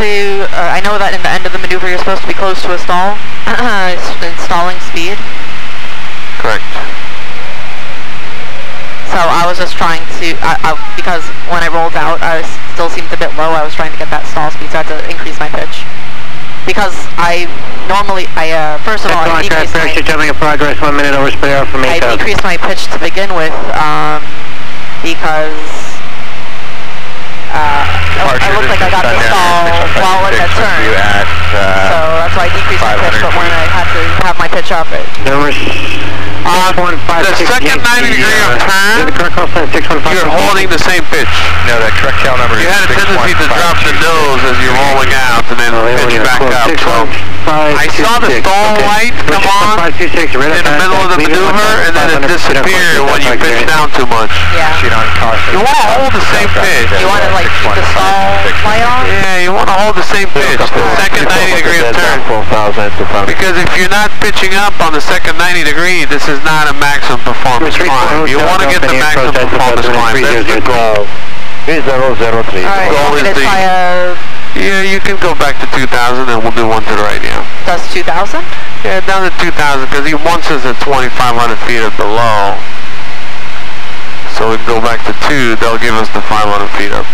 to, I know that in the end of the maneuver you're supposed to be close to a stall, installing speed. Correct. So I was just trying to, because when I rolled out, I still seemed a bit low. I was trying to get that stall speed, so I had to increase my pitch. Because I normally, first of all, I decreased my... jumping in progress, 1 minute over speed hour from 8,000. I decreased my pitch to begin with, because I looked like I got the stall while it had turned. So that's why I decreased my pitch, but when I had to have my pitch up, it... Numbers... the second 90 degree of turn, you're holding the same pitch. No, that correct tail number is 615. You had a tendency to drop the nose as you're rolling out and then pitch back up. So I saw the stall light come on in the middle of the maneuver and then it disappeared when you pitch down too much. Yeah. You want to hold the same pitch. You want to like keep the stall light on? Yeah, you want to hold the same pitch, the second 90 degree of turn. Because if you're not pitching up on the second 90 degree, this is not a maximum performance climb. You want to get the maximum performance climb. That's the goal. 3003. Alright, goal is the... Yeah, you can go back to 2000 and we'll do one to the right now. That's 2000? Yeah, down to 2000 because he wants us at 2,500 feet or below. So we can go back to 2, they'll give us the 500 feet up.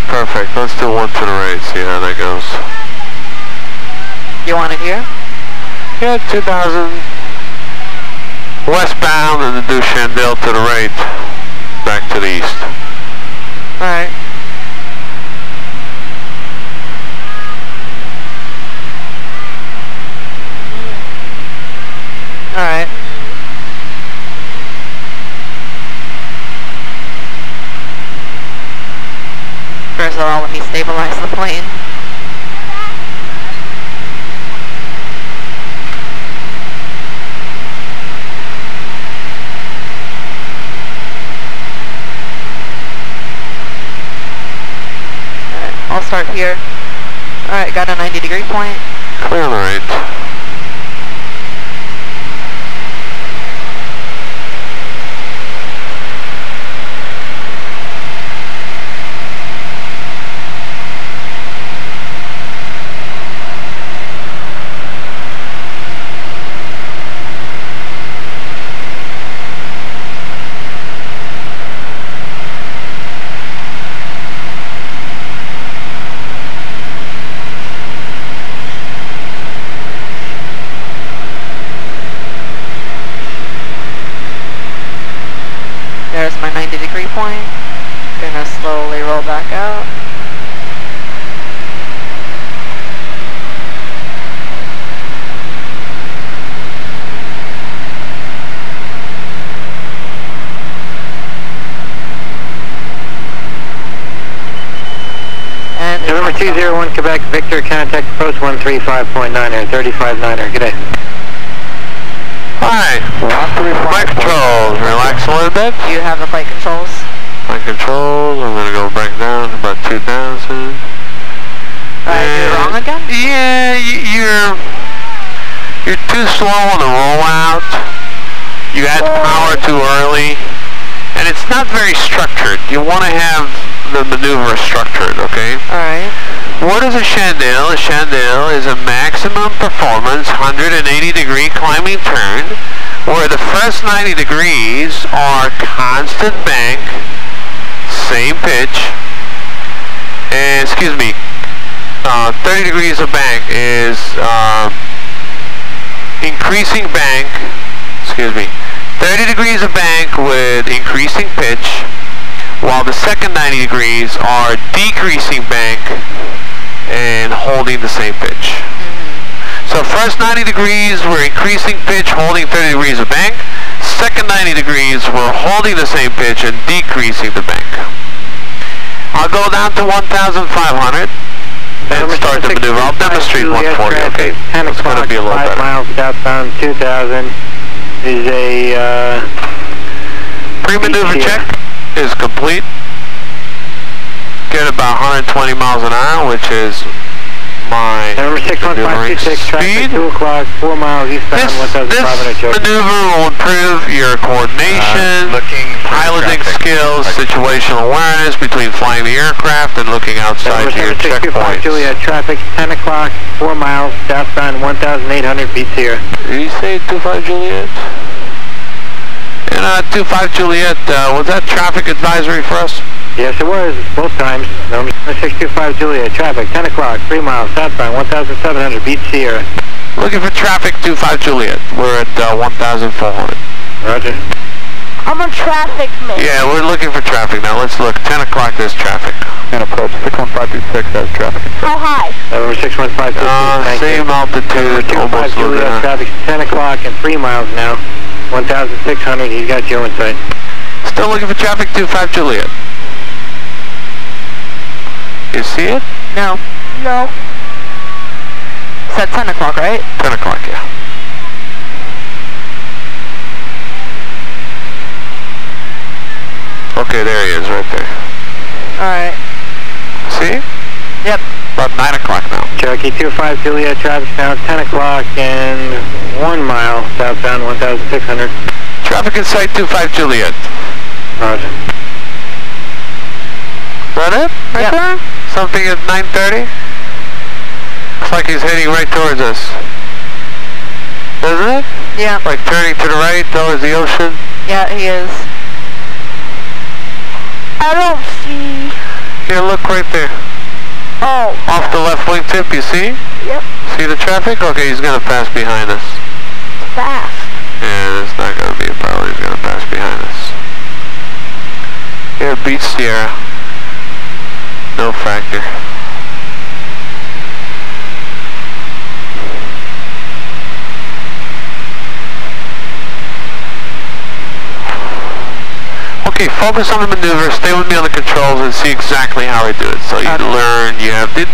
Perfect. Let's do one to the right, see how that goes. You want it here? Yeah, 2000 westbound and then do Chandelle to the right, back to the east. Alright. Alright. First of all, let me stabilize the plane. Alright, I'll start here. Alright, got a 90 degree point. Clear on the right. There's my 90 degree point. Gonna slowly roll back out. And November 201 Quebec, Victor, contact post 135.9er, 35.9er, good day. Alright, flight controls, relax a little bit. Do you have the flight controls? Flight controls, I'm going to go back down to about 2,000. Did I do it wrong again? Yeah, you're too slow on the rollout. You add power too early. And it's not very structured. You want to have the maneuver structured, okay? Alright. What is a Chandelle? A Chandelle is a maximum performance 180 degree climbing turn where the first 90 degrees are constant bank, same pitch, and 30 degrees of bank is increasing bank, 30 degrees of bank with increasing pitch, while the second 90 degrees are decreasing bank and holding the same pitch. So first 90 degrees, we're increasing pitch, holding 30 degrees of bank. Second 90 degrees, we're holding the same pitch and decreasing the bank. I'll go down to 1,500 and start the maneuver. I'll demonstrate one for you, okay? It's going to be a little better. 5 miles southbound 2,000 is a pre-maneuver check is complete. Get about 120 miles an hour, which is my number 61526, traffic 2 o'clock, 4 miles eastbound, 1,500 This maneuver will improve your coordination, piloting skills, situational awareness between flying the aircraft and looking outside your checkpoints. Juliet, traffic 10 o'clock, 4 miles southbound, 1,800 feet here. Did you say 25 Juliet? And 25 Juliet, was that traffic advisory for us? Yes, it was, both times. Number 625 Juliet, traffic 10 o'clock, 3 miles southbound, 1,700 feet Sierra. Looking for traffic 25 Juliet. We're at 1,400. Roger. I'm on traffic, man. Yeah, we're looking for traffic now. Let's look. 10 o'clock, there's traffic. And approach 61526 has traffic. How high? Number 61526, same altitude, almost Juliet, traffic 10 o'clock and 3 miles now, 1,600. He's got you in sight. Still looking for traffic 25 Juliet. You see it? No. No. It's at 10 o'clock, right? 10 o'clock, yeah. Okay, there he is, right there. Alright. See? Yep. About 9 o'clock now. Cherokee 25 Juliet, traffic now 10 o'clock and 1 mile southbound, 1,600. Traffic in sight 25 Juliet. Roger. Is that it? Right there? Something at 9:30? Looks like he's heading right towards us. Doesn't it? Yeah. Like turning to the right towards the ocean? Yeah, he is. I don't see. Here, look right there. Oh. Off the left wingtip, you see? Yep. See the traffic? Okay, he's going to pass behind us. Fast. Yeah, that's not going to be a problem. He's going to pass behind us. Here, Beach Sierra. No factor. Okay, focus on the maneuver, stay with me on the controls and see exactly how I do it. So you learn, you have, did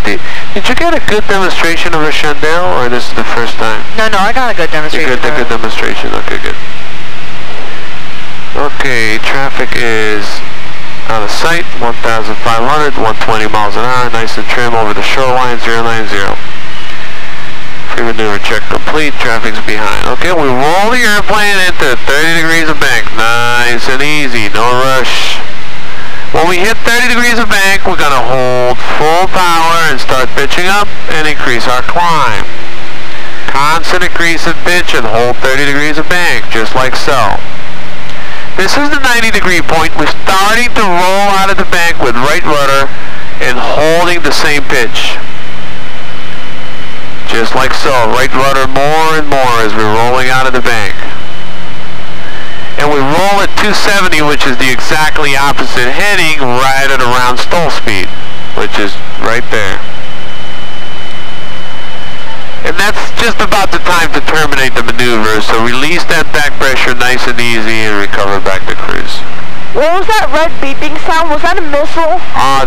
you get a good demonstration of a Chandelle, or this is the first time? No, I got a good demonstration. You got a good demonstration, okay, good. Okay, traffic is out of sight, 1,500, 120 miles an hour, nice and trim over the shoreline, 090. Pre-maneuver check complete, traffic's behind. Okay, we roll the airplane into 30 degrees of bank, nice and easy, no rush. When we hit 30 degrees of bank, we're gonna hold full power and start pitching up and increase our climb. Constant increase in pitch and hold 30 degrees of bank, just like so. This is the 90-degree point. We're starting to roll out of the bank with right rudder and holding the same pitch. Just like so, right rudder more and more as we're rolling out of the bank. And we roll at 270, which is the exactly opposite heading, right at around stall speed, which is right there. And that's just about the time to terminate the maneuver, so release that back pressure nice and easy and recover back to cruise. What was that red beeping sound? Was that a missile?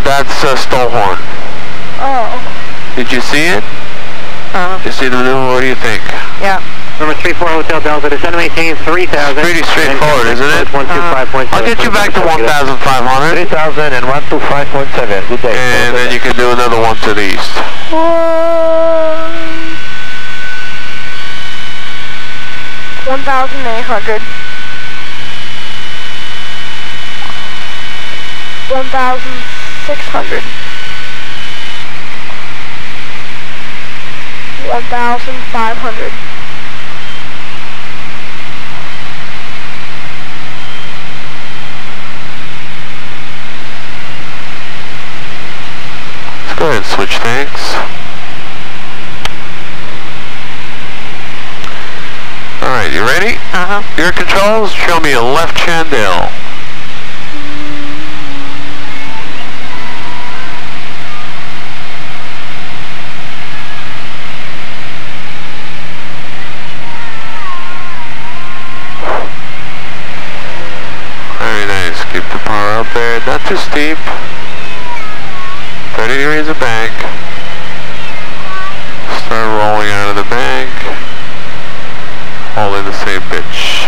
That's a stall horn. Oh. Did you see it? Did you see the maneuver? What do you think? Yeah. Number 34 Hotel Delta, descend maintain 3,000. Pretty straightforward, isn't it? 125.7. I'll get you back to 1,500. 3,000 and 125.7. Good day. And then you can do another one to the east. 1,800. 1,600. 1,500. Let's go ahead and switch tanks. Alright, you ready? Your controls, show me a left Chandelle. Very nice, keep the power up there, not too steep. 30 degrees of bank. Start rolling out of the bank. Holding the same pitch.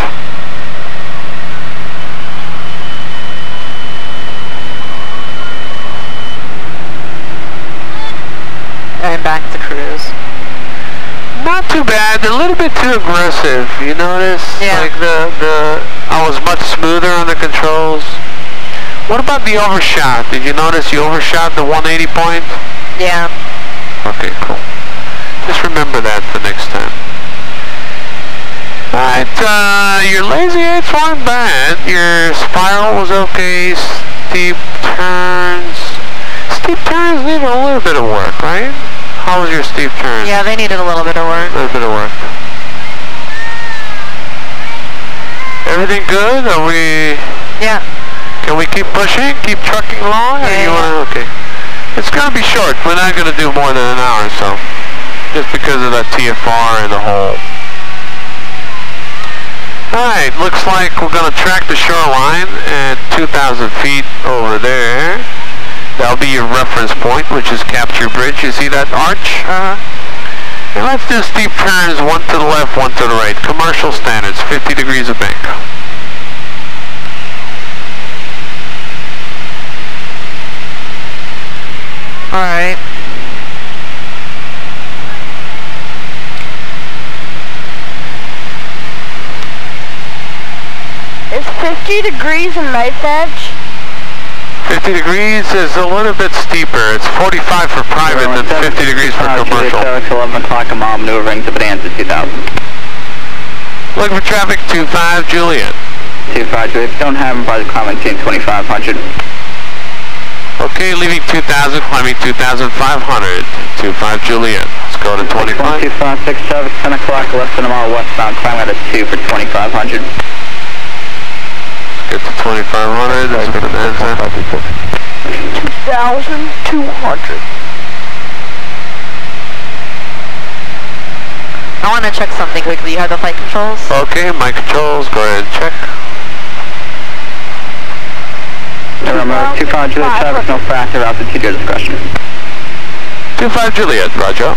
And back to cruise. Not too bad, a little bit too aggressive, you notice? Yeah. Like I was much smoother on the controls. What about the overshot? Did you notice you overshot the 180 point? Yeah. Okay, cool. Just remember that for next time. Alright, your lazy 8s weren't bad. Your spiral was okay. Steep turns. Steep turns need a little bit of work, right? How was your steep turn? Yeah, they needed a little bit of work. A little bit of work. Everything good? Are we... Yeah. Can we keep pushing? Keep trucking along? Or you wanna, okay. It's gonna be short. We're not gonna do more than an hour or so. Just because of that TFR and the hole. Alright, looks like we're gonna track the shoreline at 2,000 feet over there. That'll be your reference point, which is Capture Bridge. You see that arch? And let's do steep turns, one to the left, one to the right. Commercial standards, 50 degrees of bank. Alright. Is 50 degrees a knife edge? 50 degrees is a little bit steeper. It's 45 for private and 50 degrees for commercial. 11 o'clock a mile maneuvering to Bonanza 2000. Looking for traffic 25 Juliet. 25 Juliet. Don't have them by the climbing team 2500. Okay, leaving 2000, climbing 2500. 25 Juliet. Let's go to 25. 2567, 10 o'clock, less than a mile westbound, climbing at a 2 for 2500. Get to 2500, that's Bonanza. 2,200. I want to check something quickly. You have the flight controls? Okay, my controls, go ahead and check. Remember, 25 Juliet, traffic, no factor, altitude, your discretion. 25 Juliet, roger.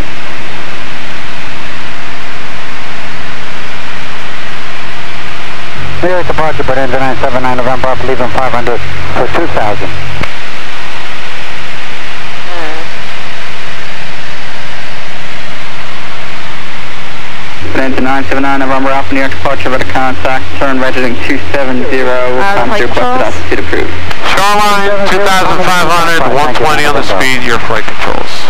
Clear departure, but engine 979 November, up, leaving 500 for 2,000. Engine 979 November, Alpha New York, departure with a contact, turn registered 270, requested altitude approved. Shoreline, 2,500, 120 on the speed, your flight controls.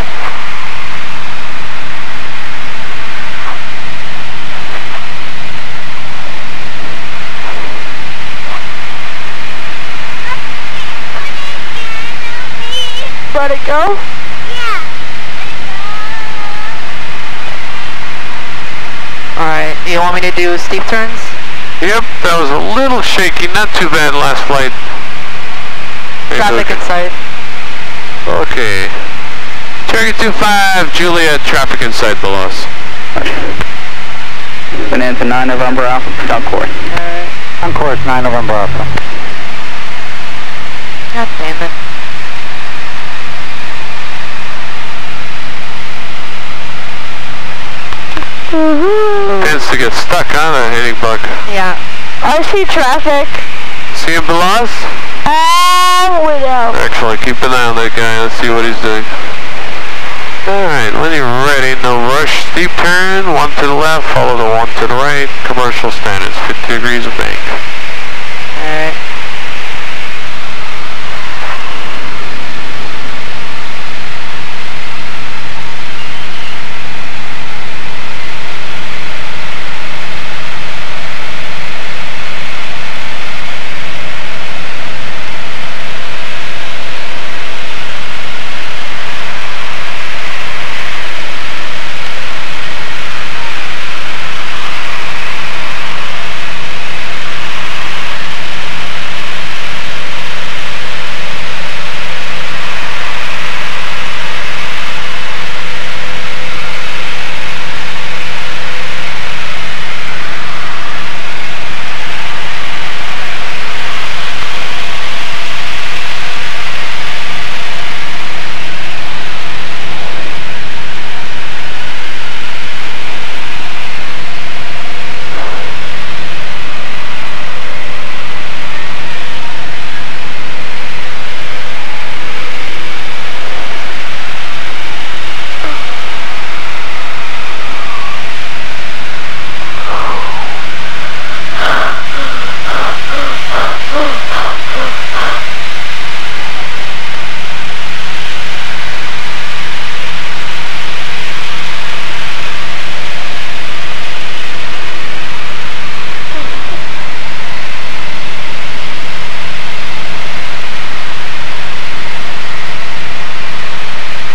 Let it go? Alright, you want me to do steep turns? Yep, that was a little shaky, not too bad last flight. Traffic inside. Okay. Cherokee 25, Juliet, traffic inside below us. Bonanza 9 November Alpha, on course. On course, 9 November Alpha. God damn it. Tends to get stuck, huh, the heading bug. Yeah. I see traffic. See him below us? Without. Excellent, keep an eye on that guy, let's see what he's doing. Alright, when you're ready, no rush. Steep turn, one to the left, follow the one to the right. Commercial standards, 50 degrees of bank. Alright.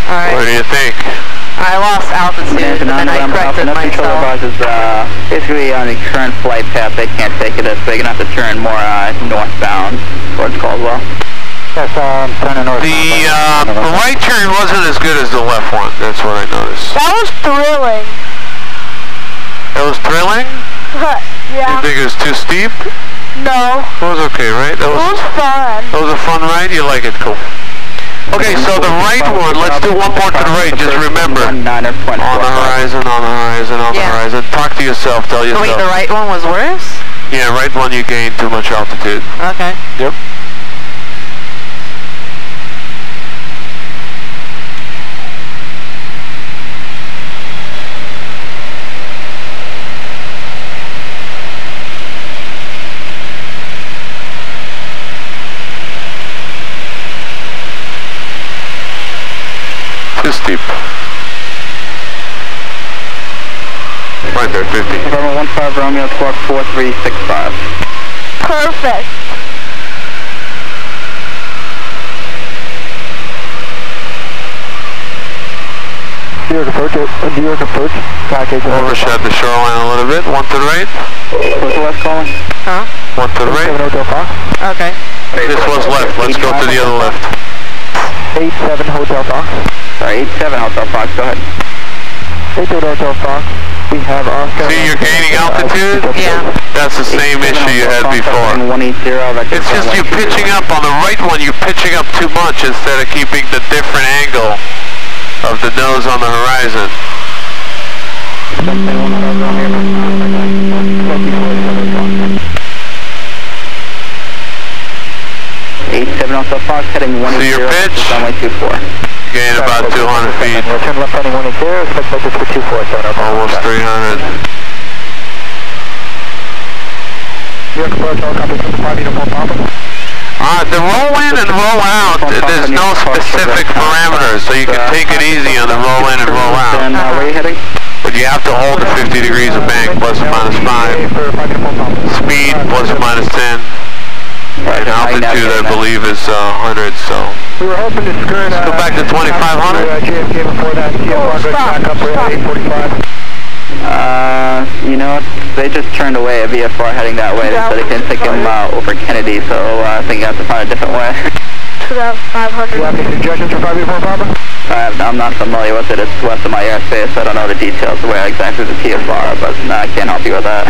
Alright. What do you think? I lost altitude, and then I corrected myself. Bus is basically on the current flight path. They can't take it this way. You're going to have to turn more northbound towards Caldwell. Yes, turning northbound. The right turn wasn't as good as the left one. That's what I noticed. That was thrilling. It was thrilling? Yeah. You think it was too steep? No. It was okay, right? It was fun. That was a fun ride? You like it? Cool. Okay, so the right one, let's do one more to the right. Just remember, on the horizon, on the horizon, on the horizon. Talk to yourself, tell yourself. Wait, the right one was worse? Yeah, right one you gained too much altitude. Okay. Yep. Too steep. Right there, 50. November 15 Romeo, squawk 4365. Perfect. New York approach. Overshot the shoreline a little bit. One to the right. What's the left calling? Huh? One to the right. Okay. This one's left. Let's go to the other left. 87 Hotel Fox. Sorry, 87 Hotel Fox, go ahead. 87 Hotel Fox. We have Oscar. See, you're gaining altitude? Yeah. That's the same issue you had before. It's just you pitching up on the right one, you're pitching up too much instead of keeping the different angle of the nose on the horizon. 87 Hotel Fox, heading 180. See your pitch? Runway 24. Gain about 200 feet. Turn left heading 180, expect vector for 24. Almost 300. New York approach, all copy, 5 uniform Papa. The roll in and roll out, there's no specific parameters, so you can take it easy on the roll in and roll out. And where are you heading? But you have to hold the 50 degrees of bank, plus or minus 5. Speed, plus or minus 10. And altitude, I believe, is 100, so. We were hoping to skirt. Let's go back to 2500. JFK before that, back up, we're at 845. You know, they just turned away a VFR heading that way. They said they couldn't take him over Kennedy, so I think you have to find a different way. 2,500. Do you have any suggestions for 5 uniform Papa? I'm not familiar with it. It's west of my airspace. I don't know the details of where exactly the TFR, but I can't help you with that.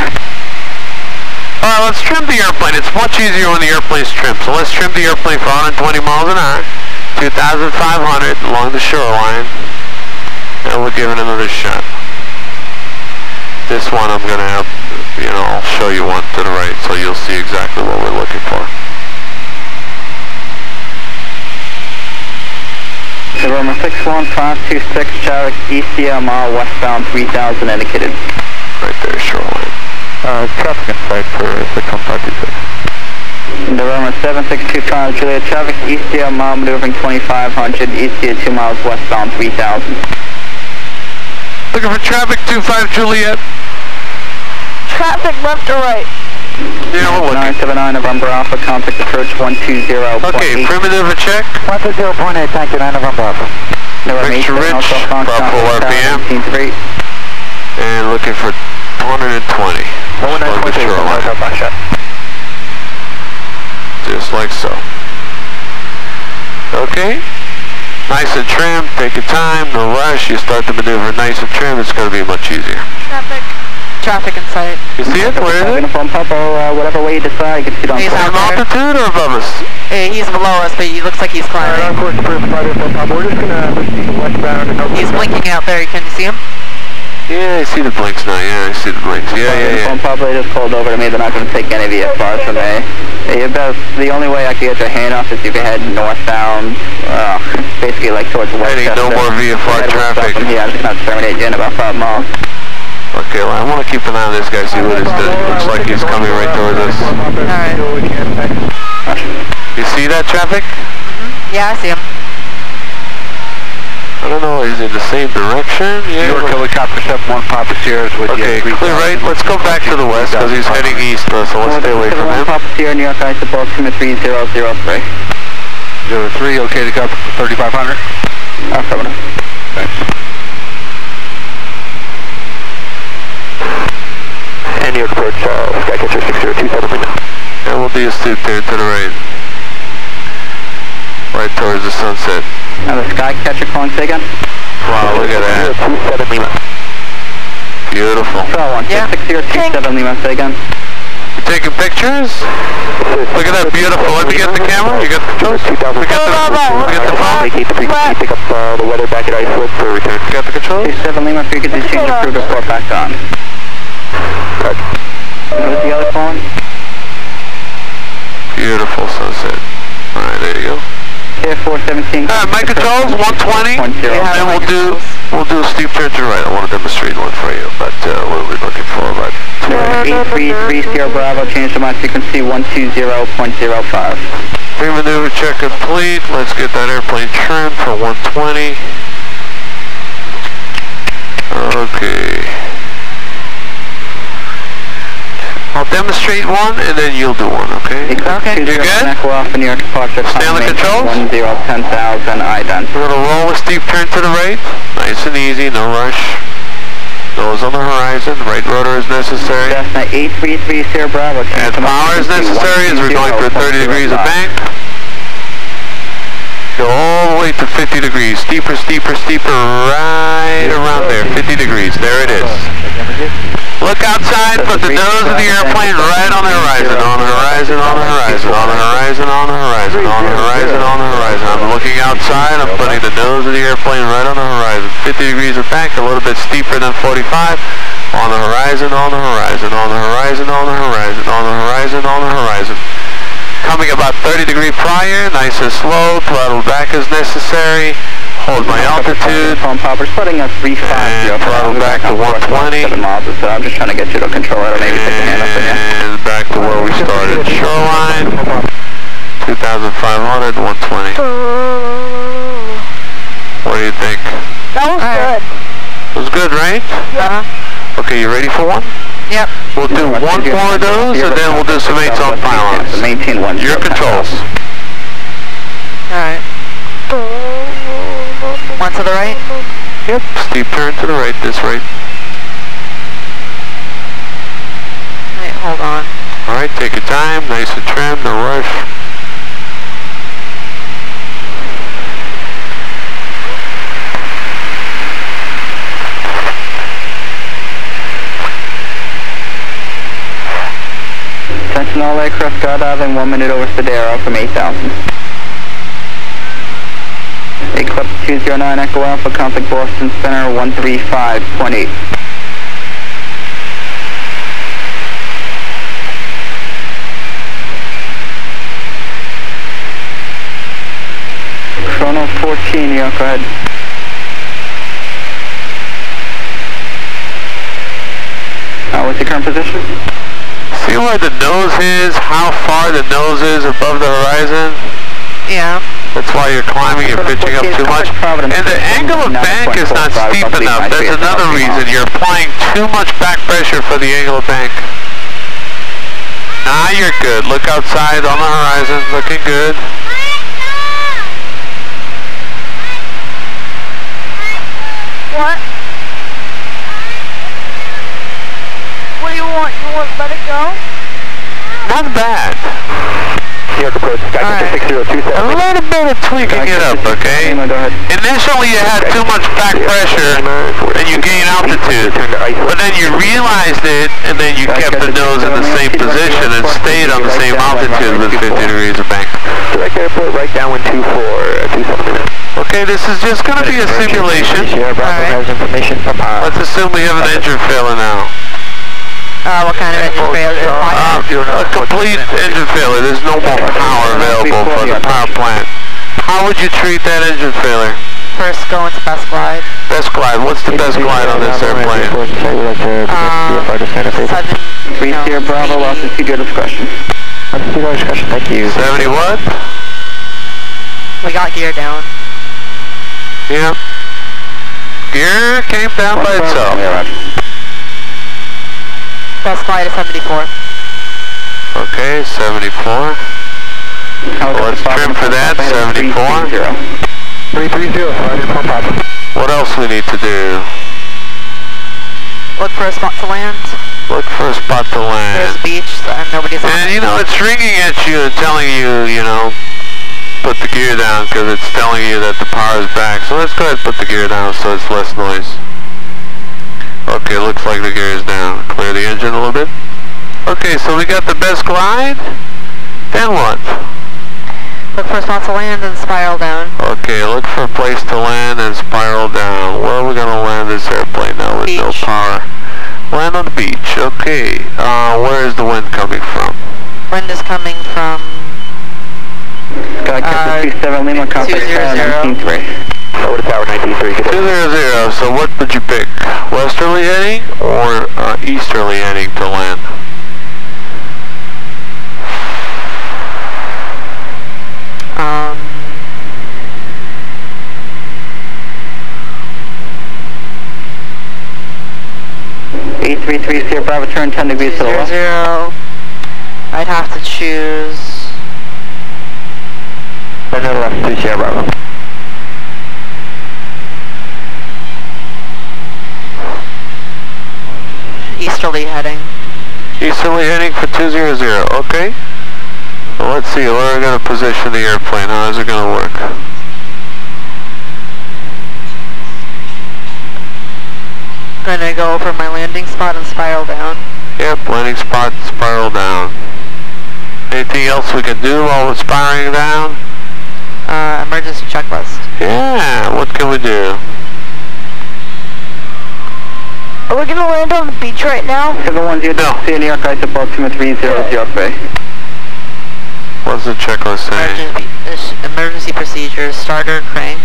Alright, let's trim the airplane. It's much easier when the airplane's trimmed. So let's trim the airplane for 120 miles an hour, 2,500 along the shoreline, and we'll give it another shot. This one I'm going to have, I'll show you one to the right so you'll see exactly what we're looking for. November 61526, Chadwick, ECMR, westbound 3000 indicated. Right there, shoreline. Traffic in sight for 61526. November 7625, Juliet, traffic, ECMR, maneuvering 2500, ECA 2 miles westbound 3000. Looking for traffic, 25 Juliet. Traffic left or right? Yeah, we're looking. 979 November Alpha, contact approach 120.8. Okay, primitive a check. 120.8, thank you, 9 November Alpha. Victor Rich, about full RPM. And looking for 120. Just like so. Okay. Nice and trim, take your time, no rush. You start the maneuver nice and trim, it's going to be much easier. Traffic in sight. You see it? Where is it? Uniform Papa, whatever way you decide, you can see it on He's Same altitude or above us? He's below us, but he looks like he's climbing. We're just going to proceed westbound and He's blinking out there. Can you see him? Yeah, I see the blinks now. Yeah, I see the blinks. Yeah. Uniform Papa, they just called over to me. They're not going to take any VFRs from me. The only way I could get your hand off is if you head northbound, basically like towards Westchester. No more VFR traffic. Yeah, I'm just going to terminate you in about 5 miles. Okay, well, I want to keep an eye on this guy, see what he's doing. Looks like he's coming right towards us. Alright. You see that traffic? Yeah, I see him. I don't know, he's in the same direction? Yeah. New York helicopter 715 Papa Sierra's with you. Okay, clear right. Let's go back to the west because he's heading east, so let's stay away from him. Papa Sierra, New York Isabel, 23003. 03, okay to go up for 3500. Affirmative. Thanks. And your approach, Skycatcher 6027 right now. And we'll do a steep turn to the right. Right towards the sunset. Now the Skycatcher calling say again? Wow, look at that. 027 Lima. Beautiful. Control 1, Yeah. 6027 Lima, say again. You taking pictures? Look at that, beautiful. Let me get the camera. You got the controls? We got the phone. Vacate the frequency, pick up the weather back at Icewood for return. You got the controls? 27 Lima, frequency change approved, report back on. What was the other calling? Beautiful sunset. Alright, there you go. K417. My controls, 120. And we'll do a steep turn to the right. I want to demonstrate one for you, but what are we looking for? About 833 Sierra Bravo, change to my frequency 120.05. pre-maneuver check complete. Let's get that airplane trimmed for 120. Okay. I'll demonstrate one and then you'll do one, okay? Okay. You good? Echo Alpha, New York departure. Stay on the controls? 10,000 ident. We're gonna roll a steep turn to the right. Nice and easy, no rush. Nose on the horizon, right rotor is necessary. Cessna 833 Sierra Bravo. As power is necessary as we're going for 30 degrees of bank. Go all the way to 50 degrees. Steeper, steeper, steeper, right around there. 50 degrees, there it is. Look outside, put the nose of the airplane right on the horizon, on the horizon, on the horizon, on the horizon, on the horizon, on the horizon, on the horizon. I'm looking outside, I'm putting the nose of the airplane right on the horizon. 50 degrees of bank, a little bit steeper than 45. On the horizon, on the horizon, on the horizon, on the horizon, on the horizon, on the horizon. Coming about 30 degree prior, nice and slow, throttle back as necessary. Hold my altitude. Phone poppers putting us 350. And throttle back to 120. 7 miles or so. I'm just trying to get you to control it, or maybe take a hand up in you. And back to where we started. Shoreline. 2,500, 120. What do you think? That was good. It was good, right? Okay, you ready for one? Yep. We'll do one more of those, and then we'll do some 8s on pylons. Maintain one. Your controls. Alright. One to the right? Yep. Steep turn to the right, this right. Wait, hold on. Alright, take your time, nice and trim, no rush. Attention all aircraft skydiving 1 minute over Spadero from 8,000. Eclipse 209 Echo Alpha, contact Boston Center 135.8. Chrono 14, yeah, go ahead. What's your current position? See where the nose is, how far the nose is above the horizon? Yeah. That's why you're climbing, you're pitching up too much. And the angle of bank is not steep enough. That's another reason. You're applying too much back pressure for the angle of bank. Nah, you're good. Look outside on the horizon, looking good. What? What do you want? You want to let it go? Not bad. New York approach, Skycatcher 6027. A little bit of tweaking it up, okay? Initially you had too much back pressure and you gain altitude, but then you realized it and then you kept the nose in the same position and stayed on the same altitude with 50 degrees of bank. Direct airport, right downwind 2427. Okay, this is just going to be a simulation. Has information from Let's assume we have an engine failure now. What kind of engine failure? A complete engine failure. There's no more power available for the power plant. How would you treat that engine failure? First go into best glide. Best glide. What's the best glide on this airplane? 3 Sierra Bravo, altitude your discretion. Altitude your discretion, thank you. 70 what? We got gear down. Yeah. Gear came down by itself. Best glide is 74. Okay, 74. Let's trim for that, 74. 330. What else we need to do? Look for a spot to land. Look for a spot to land. There's beach and nobody's on And it. you know, it's ringing at you and telling you, you know, put the gear down because it's telling you that the power is back. So let's go ahead and put the gear down so it's less noise. Okay, looks like the gear is down. Clear the engine a little bit. Okay, so we got the best glide. Then what? Look for a spot to land and spiral down. Okay, look for a place to land and spiral down. Where are we going to land this airplane now with Beach. no power? Land on the beach. Okay. Where is the wind coming from? Wind is coming from Sky Captain 27 Lima, contact 200. 19-3. Over to tower 19-3, good day. 200. So what would you pick? Westerly heading or easterly heading to land? um 833 Sierra Bravo, turn 10 degrees to the left. 0. I'd have to choose Turn to the left, 2 Sierra Bravo. easterly heading. Easterly heading for 200. Okay. Well, let's see. Where are we going to position the airplane? How is it going to work? Gonna go over my landing spot and spiral down. Yep, landing spot, spiral down. Anything else we can do while we're spiraling down? Emergency checklist. Yeah, what can we do? Are we gonna land on the beach right now? 710 No. New York, ice approximate 30 York Bay. What's the checklist saying? Emergency procedures, starter, crank,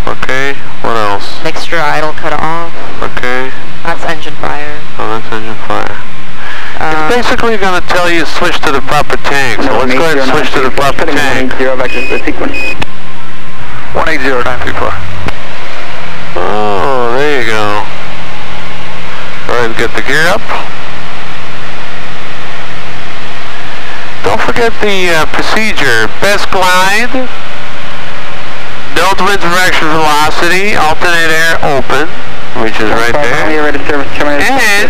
Okay, what else? mixture idle cut off. Okay, That's engine fire. oh, that's engine fire. It's basically going to tell you switch to the proper tank, so let's go ahead and switch to the proper tank. 180 back to the sequence. 180934. Oh, there you go. Go ahead and get the gear up. Don't forget the procedure. Best glide, delta wind direction velocity, alternate air open, which is right there. Ready to service terminated. And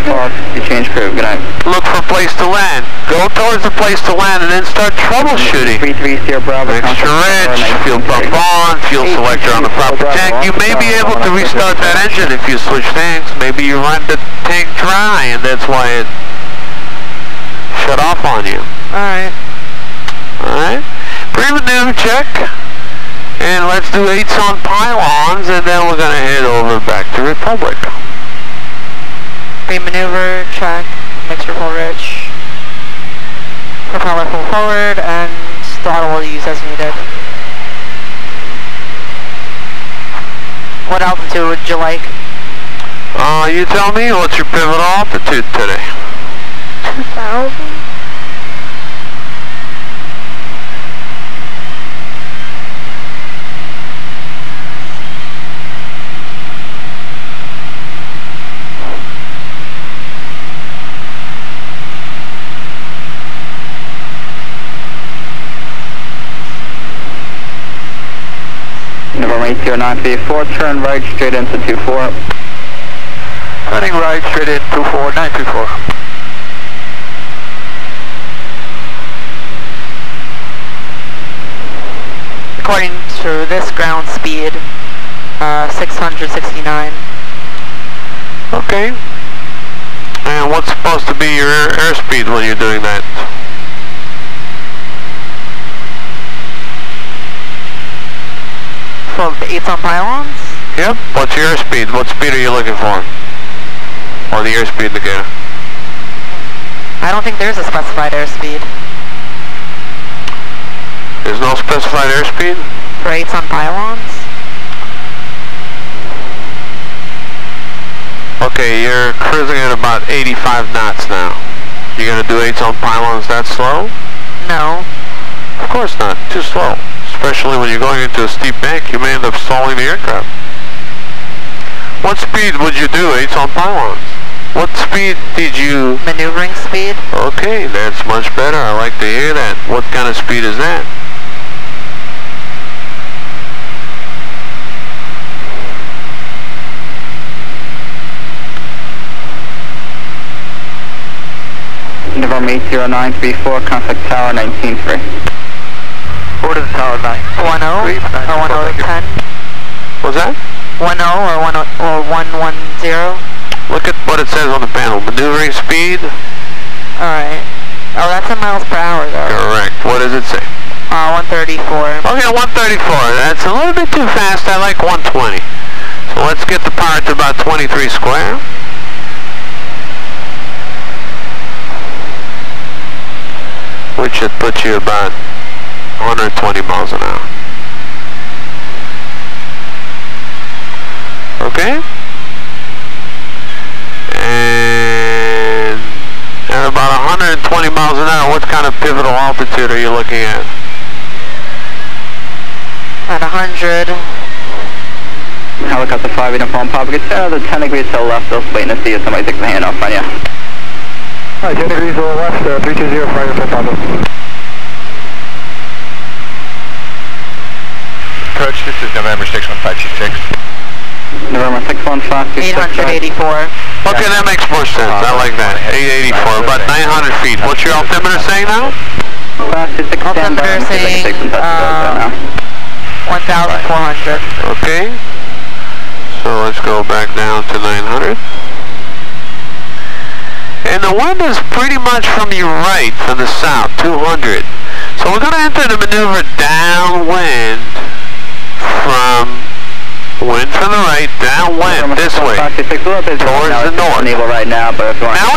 you change crew. Good night. look for a place to land. Go towards the place to land and then start troubleshooting. 33 Sierra Bravo. Extra rich, fuel pump on, fuel selector on the proper tank. You may be able to restart that engine if you switch tanks. Maybe you run the tank dry and that's why it shut off on you. Alright. Alright. Pre-maneuver check. And let's do 8s on pylons and then we're going to head over back to Republic. Pre-maneuver, check, mixture full rich, propeller full forward, and throttle will use as needed. What altitude would you like? You tell me, what's your pivotal altitude today? 2,000? November 80934, turn right straight into 24. Turning right, straight in, 24924. According to this ground speed, 669. Okay. And what's supposed to be your airspeed when you're doing that? For the 8s on pylons? Yep. What's your airspeed? What speed are you looking for? Or the airspeed indicator? I don't think there's a specified airspeed. There's no specified airspeed? For 8s on pylons? Okay, you're cruising at about 85 knots now. You're going to do 8s on pylons that slow? No. Of course not. Too slow. Especially when you're going into a steep bank, you may end up stalling the aircraft. What speed would you do 8s on pylons? What speed did you... Maneuvering speed? Okay, that's much better. I like to hear that. What kind of speed is that? November 80934, contact tower 193. Order the tower 9. 10 or 1010? What's that? 10 or 110? Look at what it says on the panel. Maneuvering speed? Alright. Oh, that's in miles per hour though. Correct. What does it say? 134. Okay, 134. That's a little bit too fast. I like 120. So let's get the power to about 23 square. Which should put you about 120 miles an hour. Okay? And at about 120 miles an hour, what kind of pivotal altitude are you looking at? At 100. Helicopter 5 uniform Papa, get another 10 degrees to the left, still waiting to see if somebody takes the hand off on you. Alright, 10 degrees to the left, 320 for uniform Papa. Coach, this is November 61526. November 61526. 884. Okay, that makes more sense. I like that. 884, about 900 feet. What's your altimeter saying now? Altimeter saying 1,400. Okay. So let's go back down to 900. And the wind is pretty much from your right, from the south, 200. So we're going to enter the maneuver downwind from wind from the right, downwind, this way, towards the north. Now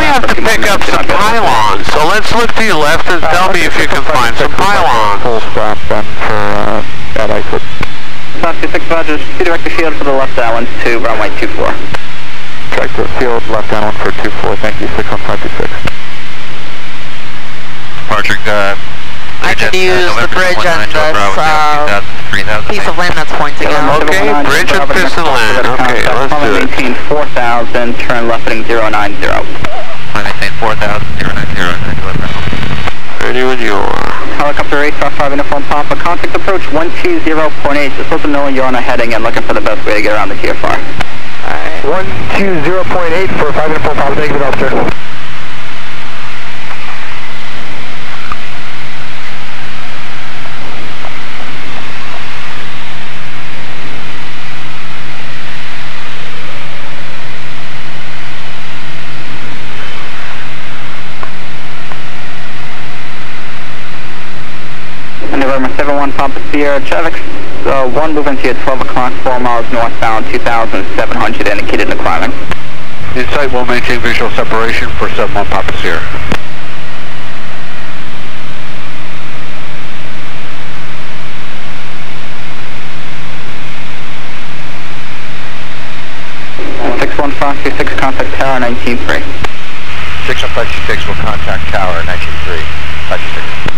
we have to pick up some pylons, so let's look to your left and tell me if you can find some pylons. Full stop then for that exit. South 26 Rogers, redirect the field for the left island to runway 24. Check the field, left down 1 for 24, thank you, 61526. Departure, I could use the bridge and this piece of land that's pointing out. Okay, bridge and piston land. Okay, let's do it. Maintain 4000, turn left heading 090. Maintain 4000, 090. Ready when you are. Helicopter 855 uniform Papa, contact approach 120.8. Just let them know when you're on a heading and looking for the best way to get around the TFR. Alright. 120.8 for 5 uniform Papa, thank you, officer. November 71 Papa Sierra, traffic 1 moving to you at 12 o'clock, 4 miles northbound, 2,700 indicated in the climbing. Insight will maintain visual separation for sub 1 Papa Sierra. Six 61526, contact tower 193. 61526 will contact tower 193. 526.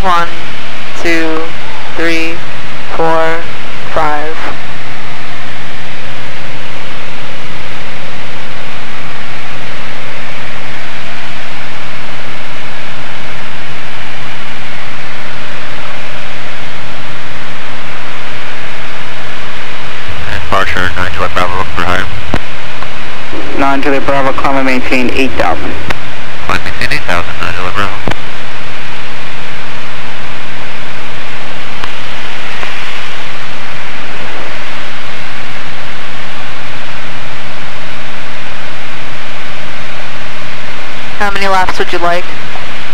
One, two, three, four, five. Departure 9 Juliet Bravo, looking for higher. 9 Juliet Bravo, climb and maintain 8,000. Climb maintain 8,000, 9 Juliet Bravo. How many laps would you like?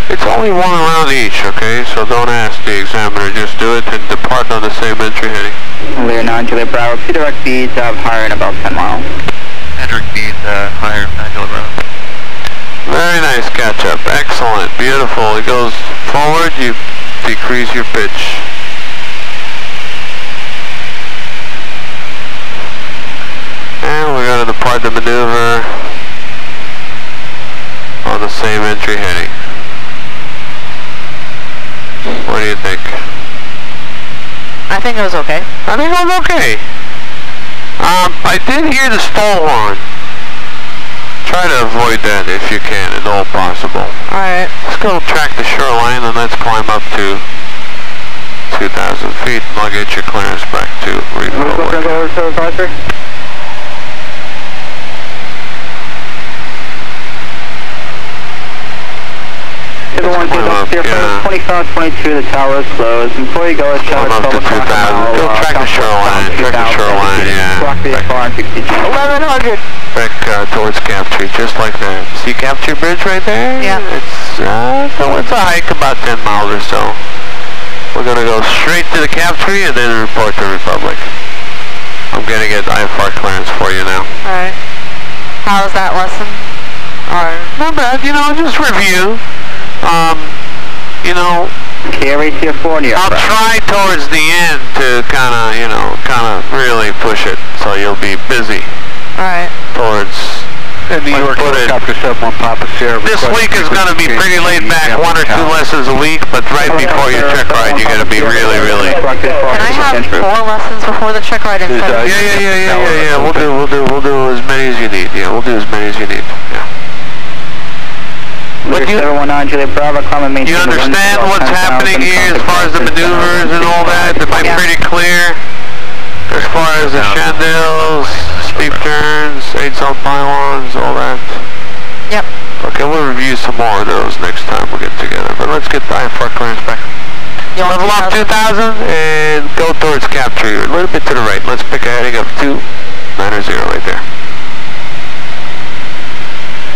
It's only one around each, okay? So don't ask the examiner, just do it and depart on the same entry heading. Lear 9 Juliet Bravo, see direct speeds of higher in about 10 miles. Entering speeds higher, 9 Juliet Bravo. Very nice catch up. Excellent. beautiful. It goes forward, you decrease your pitch. And we're going to depart the maneuver on the same entry heading. What do you think? I think it was okay. I think it was okay. I did hear the stall horn. Try to avoid that if you can, at all possible. Alright. Let's go track the shoreline and let's climb up to 2,000 feet and I'll get your clearance back to Republic. Everyone, yeah. 25, 22, the tower is closed. Before you go, it's climb up to 2,000. Go track the shoreline. Track the shoreline, yeah. Block VFR and 60 1100. Back towards Captree, just like that. See Captree Bridge right there? Yeah. It's a hike about 10 miles or so. We're going to go straight to the Captree and then report to Republic. I'm going to get IFR clearance for you now. Alright. How was that lesson? Or not bad, you know, just review. You know, California. I'll try towards the end to kind of really push it, so you'll be busy. alright. Towards New York Helicopter 71 Papa Sierra. This week is going to be pretty laid back, 1 or 2 lessons a week, but right before your check ride, you're going to be really. Can I have 4 lessons before the check ride instead of... Yeah. We'll do as many as you need. Yeah, we'll do as many as you need. Yeah. But you understand what's happening here as far as the maneuvers and all that? Am I pretty clear? As far as the chandelles, steep turns, 8-zone pylons, all that? Yep. Okay, we'll review some more of those next time we get together. But let's get the IFR clearance back. Level up 2,000 and go towards Captree. A little bit to the right. Let's pick a heading of 290 right there.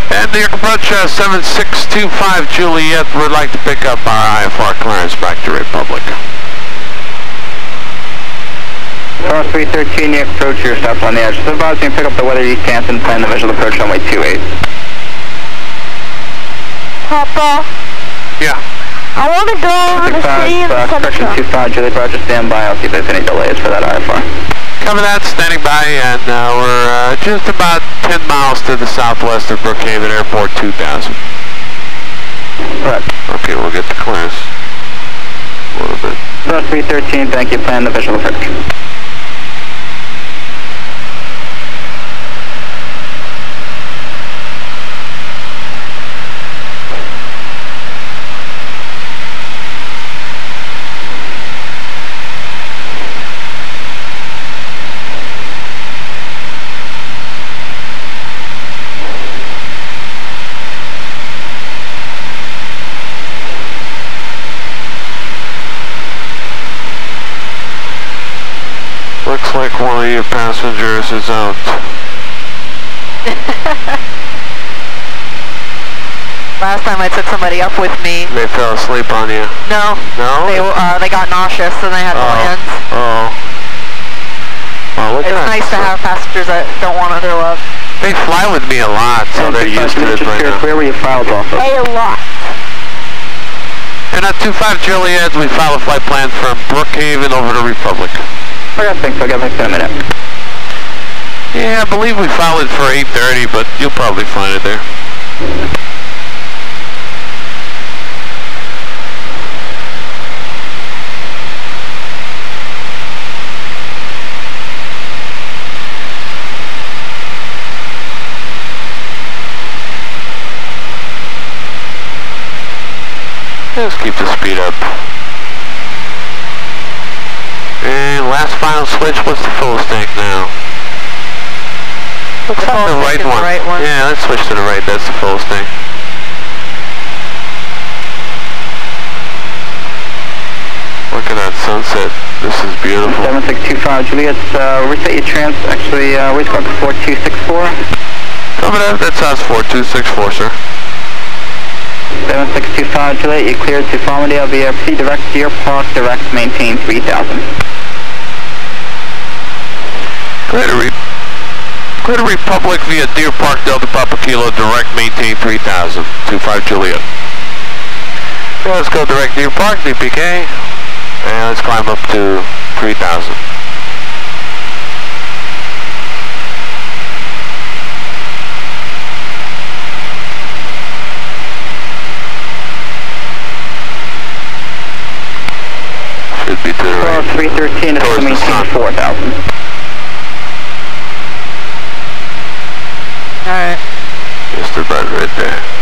And the approach 7625 Juliet would like to pick up our IFR clearance back to Republic. Cross 313, the approach, your stops on the edge. So about to pick up the weather east Hampton, plan the visual approach runway 28. Papa, Yeah. I want to go over the sea in the correction 25 Juliet, Roger, stand by. I'll see if there's any delays for that IFR. Coming out, standing by, and we're just about 10 miles to the southwest of Brookhaven Airport, 2,000. Correct. Okay, we'll get the clearance. A little bit. Cross 313, thank you, plan the visual approach. Looks like one of your passengers is out. Last time I took somebody up with me. They fell asleep on you. No. No? They got nauseous and they had no hands. Oh. Well, It's nice to have passengers that don't want to throw up. They fly with me a lot, so they're used to this right now. Where were you filed off of? A lot. And at 25 Juliet, we file a flight plan from Brookhaven over to Republic. I think so. I'll get back in a minute. Yeah, I believe we filed it for 8:30, but you'll probably find it there. Let's keep the speed up. And last final switch, what's the full tank now? Looks like the right one. Yeah, let's switch to the right, that's the full tank. Look at that sunset, this is beautiful. 7625 Juliet, reset your trans, actually, we squawk 4264. Coming up, that's us, 4264, sir. 7625 Juliet, you cleared to Farmingdale via P direct, Deer Park, direct, maintain 3000. Clear to Republic via Deer Park, Delta Papa Kilo, direct, maintain 3000, 25 Juliet. So let's go direct to your park, DPK. And let's climb up to 3,000. Should be to the right. 313 is to maintain 4,000. Alright. Just about right there.